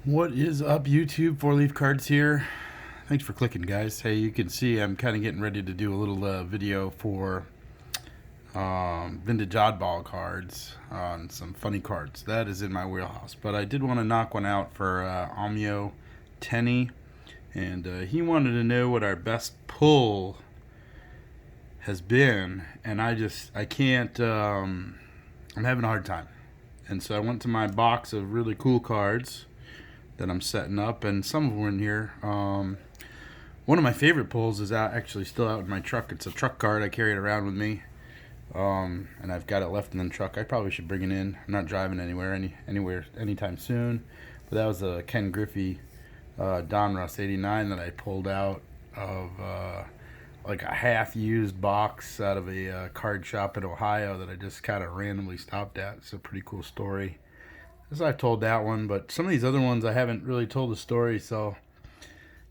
What is up, YouTube? Four Leaf Cards here. Thanks for clicking, guys. Hey, you can see I'm kind of getting ready to do a little video for vintage oddball cards on some funny cards. That is in my wheelhouse. But I did want to knock one out for Omyo Tenney. And he wanted to know what our best pull has been. And I can't, I'm having a hard time. And so I went to my box of really cool cards that I'm setting up, and some of them are in here. One of my favorite pulls is actually still out in my truck. It's a truck card. I carry it around with me, and I've got it left in the truck. I probably should bring it in. I'm not driving anywhere anytime soon. But that was a Ken Griffey Donruss 89 that I pulled out of like a half-used box out of a card shop in Ohio that I just kind of randomly stopped at. It's a pretty cool story. I've told that one, but some of these other ones I haven't really told the story, so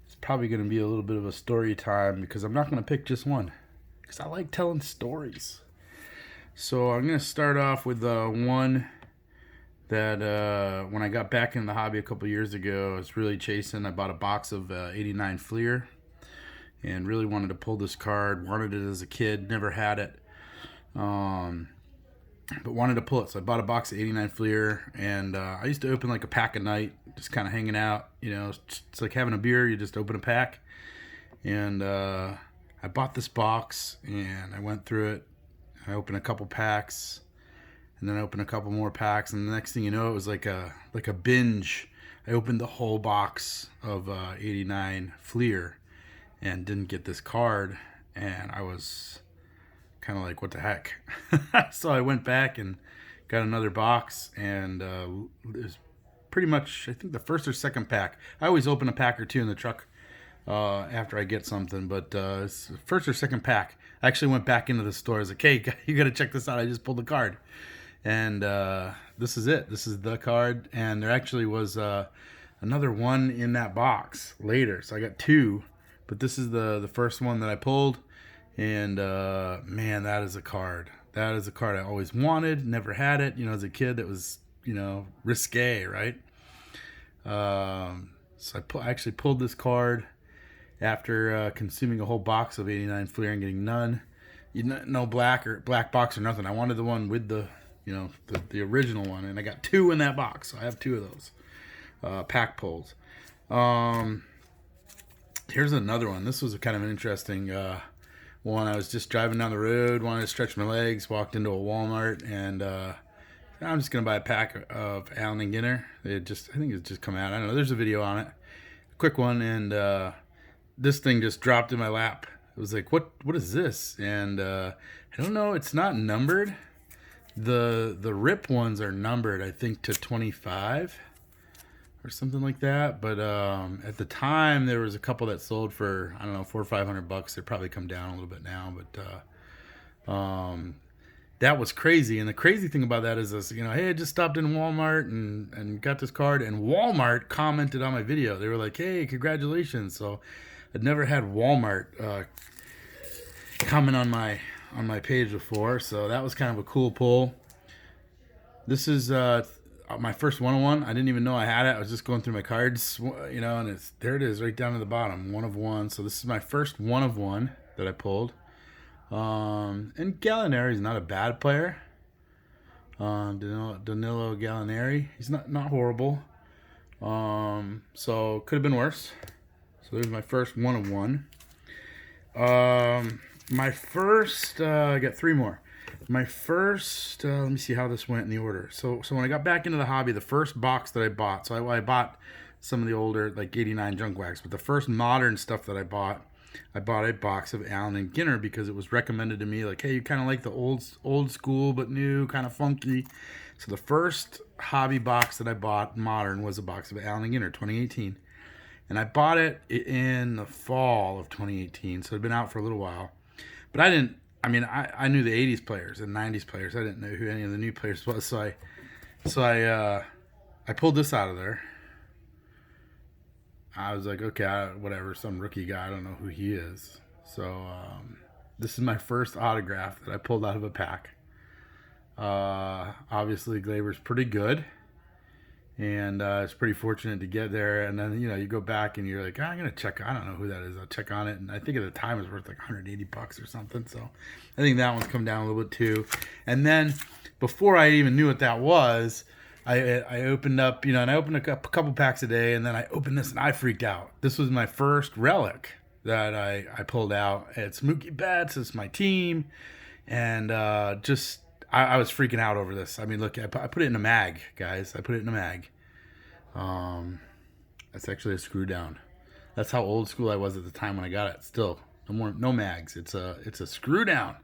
it's probably going to be a little bit of a story time because I'm not going to pick just one because I like telling stories. So I'm going to start off with one that when I got back in the hobby a couple years ago, I was really chasing. I bought a box of 89 Fleer and really wanted to pull this card. Wanted it as a kid, never had it. But wanted to pull it, so I bought a box of 89 Fleer, and I used to open like a pack a night, just kind of hanging out. You know, it's like having a beer. You just open a pack, and I bought this box, and I went through it. I opened a couple packs, and then I opened a couple more packs, and the next thing you know, it was like a binge. I opened the whole box of 89 Fleer, and didn't get this card, and I was kind of like, what the heck? So I went back and got another box, and it was pretty much, I think, the first or second pack. I always open a pack or two in the truck after I get something, but it's the first or second pack. I actually went back into the store. I was like, hey, you got to check this out. I just pulled the card. And this is it. This is the card. And there actually was another one in that box later. So I got two, but this is the first one that I pulled. And man, that is a card. That is a card I always wanted, never had it. You know, as a kid, that was, you know, risque, right? So I actually pulled this card after consuming a whole box of 89 Fleer and getting none. No black box or nothing. I wanted the one with the, you know, the original one, and I got two in that box. So I have two of those pack pulls. Here's another one. This was a kind of an interesting one. I was just driving down the road, wanted to stretch my legs, walked into a Walmart, and I'm just gonna buy a pack of Allen and Ginner. I think it's just come out. I don't know. There's a video on it, a quick one, and this thing just dropped in my lap. It was like, what is this? And I don't know. It's not numbered. The rip ones are numbered, I think, to 25 or something like that. But at the time, there was a couple that sold for, I don't know, $400 or $500. They've probably come down a little bit now, but that was crazy. And the crazy thing about that is this, you know, hey, I just stopped in Walmart and got this card, and Walmart commented on my video. They were like, hey, congratulations. So I'd never had Walmart comment on my page before, so that was kind of a cool pull. This is my first 101. I didn't even know I had it. I was just going through my cards, you know, and there it is right down to the bottom, 1 of 1. So this is my first 1 of 1 that I pulled. And Gallinari is not a bad player. Danilo Gallinari, he's not horrible. So could have been worse. So there's my first 1 of 1. My first, I got 3 more. My first, let me see how this went in the order. So when I got back into the hobby, the first box that I bought, so I bought some of the older, like 89 junk wax, but the first modern stuff that I bought a box of Allen and Ginner because it was recommended to me, like, hey, you kind of like the old school but new, kind of funky. So the first hobby box that I bought modern was a box of Allen and Ginner 2018. And I bought it in the fall of 2018, so it had been out for a little while. But I knew the 80s players and 90s players. I didn't know who any of the new players was, so I pulled this out of there. I was like, okay, whatever, some rookie guy, I don't know who he is. So this is my first autograph that I pulled out of a pack. Obviously, Glaber's pretty good. And it's pretty fortunate to get there. And then, you go back and you're like, I'm going to check. I don't know who that is. I'll check on it. And I think at the time it was worth like $180 or something. So I think that one's come down a little bit too. And then before I even knew what that was, I opened up, and I opened a couple packs a day. And then I opened this and I freaked out. This was my first relic that I pulled out. It's Mookie Betts. It's my team. And I was freaking out over this. I mean, look, I put it in a mag, guys. I put it in a mag. That's actually a screw down. That's how old school I was at the time when I got it. Still, no mags. It's a screw down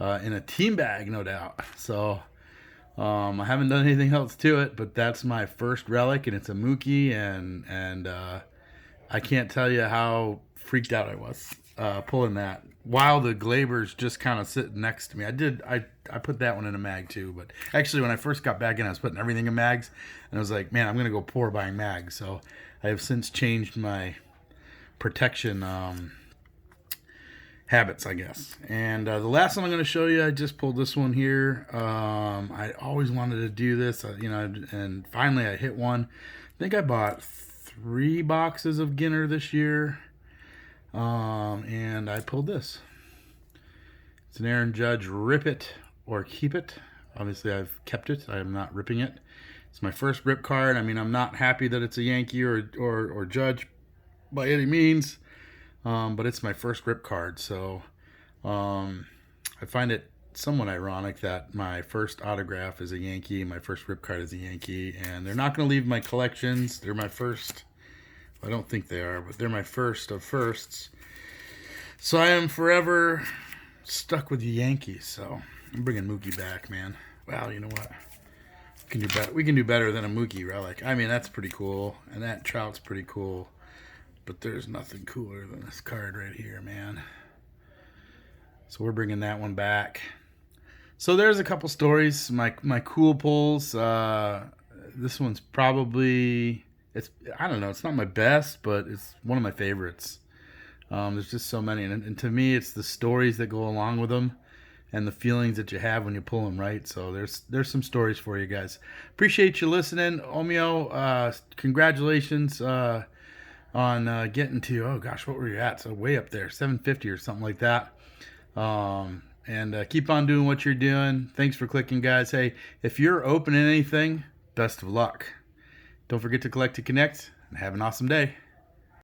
in a team bag, no doubt. So I haven't done anything else to it, but that's my first relic, and it's a Mookie, and I can't tell you how freaked out I was pulling that while the Glaber's just kind of sitting next to me. I put that one in a mag too, but actually when I first got back in, I was putting everything in mags, and I was like, man, I'm gonna go poor buying mags. So I have since changed my protection habits, I guess. And the last one I'm going to show you, I just pulled this one here. I always wanted to do this, and finally I hit one. I think I bought 3 boxes of Ginner this year. And I pulled this. It's an Aaron Judge Rip It or Keep It. Obviously, I've kept it. I am not ripping it. It's my first rip card. I mean, I'm not happy that it's a Yankee or Judge by any means, but it's my first rip card. So I find it somewhat ironic that my first autograph is a Yankee, my first rip card is a Yankee, and they're not going to leave my collections. They're my first. I don't think they are, but they're my first of firsts. So I am forever stuck with the Yankees. So I'm bringing Mookie back, man. Wow, you know what? We can do better. We can do better than a Mookie relic. I mean, that's pretty cool, and that Trout's pretty cool. But there's nothing cooler than this card right here, man. So we're bringing that one back. So there's a couple stories. My cool pulls. This one's probably. I don't know, it's not my best, but it's one of my favorites. There's just so many, and to me it's the stories that go along with them and the feelings that you have when you pull them, right? So there's some stories for you guys. Appreciate you listening. Omyo, congratulations on getting to, oh gosh, what were you at? So way up there, 750 or something like that. And keep on doing what you're doing. Thanks for clicking, guys. Hey, if you're opening anything, best of luck. Don't forget to collect to connect, and have an awesome day.